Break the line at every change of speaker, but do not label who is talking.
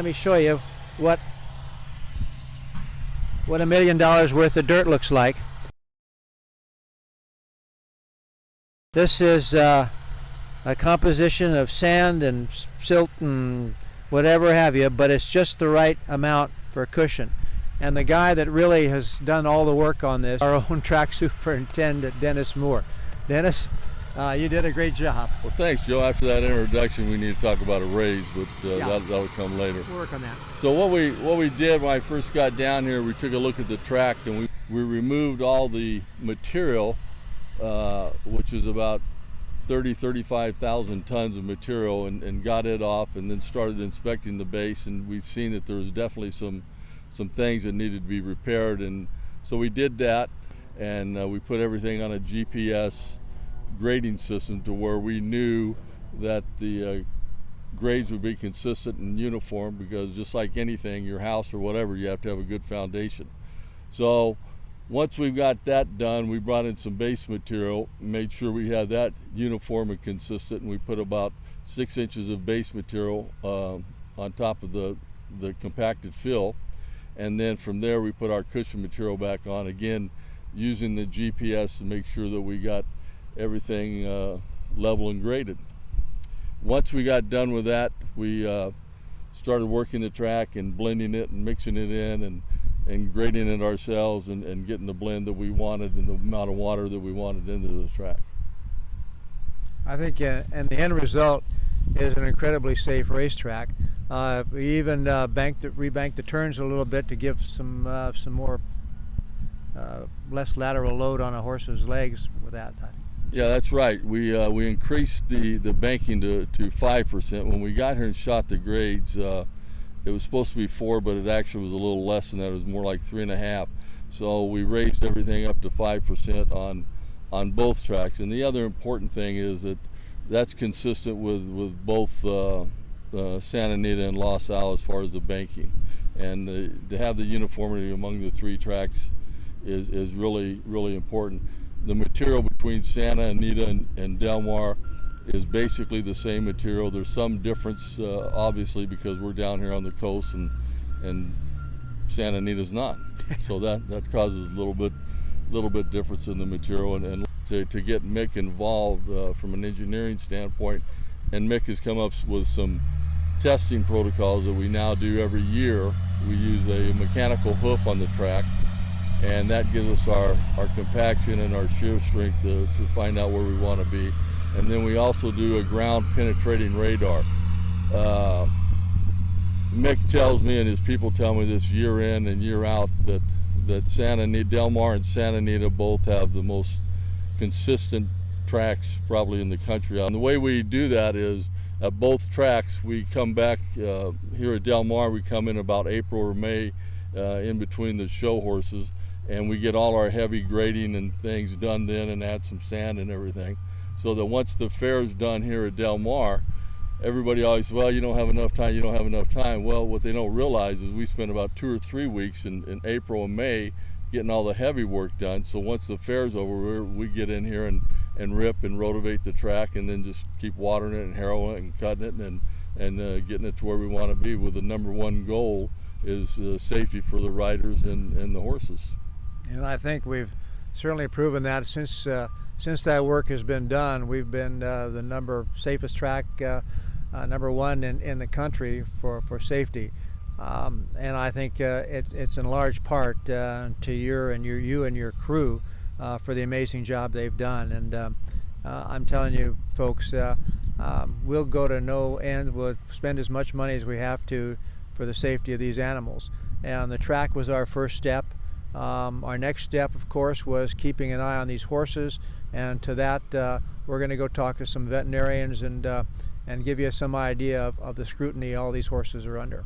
Let me show you what $1 million worth of dirt looks like. This is a composition of sand and silt and whatever have you, but it's just the right amount for cushion. And the guy that really has done all the work on this, our own track superintendent, Dennis Moore. Dennis, you did a great job.
Well, thanks, Joe. After that introduction, we need to talk about a raise, but that'll come later.
We'll work on that.
So what we did when I first got down here, we took a look at the track and we removed all the material, which is about 35,000 tons of material, and got it off, and then started inspecting the base, and we've seen that there was definitely some things that needed to be repaired, and so we did that, and we put everything on a GPS grading system to where we knew that the grades would be consistent and uniform, because just like anything, your house or whatever, you have to have a good foundation. So once we've got that done, we brought in some base material, made sure we had that uniform and consistent, and we put about 6 inches of base material on top of the compacted fill, and then from there we put our cushion material back on, again using the GPS to make sure that we got everything level and graded. Once we got done with that, we started working the track and blending it and mixing it in and grading it ourselves and getting the blend that we wanted and the amount of water that we wanted into the track.
I think and the end result is an incredibly safe racetrack. We even rebanked the turns a little bit to give some more less lateral load on a horse's legs with that.
Yeah, that's right. We increased the banking to 5%. When we got here and shot the grades, it was supposed to be 4, but it actually was a little less than that. It was more like 3.5. So we raised everything up to 5% on both tracks. And the other important thing is that that's consistent with both Santa Anita and La Salle as far as the banking. And to have the uniformity among the 3 tracks is really, really important. The material between Santa Anita and Del Mar is basically the same material. There's some difference, obviously, because we're down here on the coast and Santa Anita's not. So that causes a little bit difference in the material. And to get Mick involved from an engineering standpoint, and Mick has come up with some testing protocols that we now do every year. We use a mechanical hoof on the track, and that gives us our compaction and our shear strength to find out where we want to be. And then we also do a ground penetrating radar. Mick tells me, and his people tell me this year in and year out, that Santa Anita, Del Mar and Santa Anita both have the most consistent tracks probably in the country. And the way we do that is at both tracks, we come back here at Del Mar, we come in about April or May in between the show horses, and we get all our heavy grading and things done then and add some sand and everything. So that once the fair is done here at Del Mar, everybody always says, well, you don't have enough time. Well, what they don't realize is we spend about 2 or 3 weeks in April and May getting all the heavy work done. So once the fair's over, we get in here and rip and rotivate the track, and then just keep watering it and harrowing it and cutting it and getting it to where we want to be, with the number one goal is safety for the riders and the horses.
And I think we've certainly proven that since that work has been done. We've been the safest track, number 1 in the country for safety, and I think it's in large part to you and your crew for the amazing job they've done. And I'm telling you, folks, we'll go to no end. We'll spend as much money as we have to for the safety of these animals. And the track was our first step. Our next step, of course, was keeping an eye on these horses, and to that we're going to go talk to some veterinarians and give you some idea of the scrutiny all these horses are under.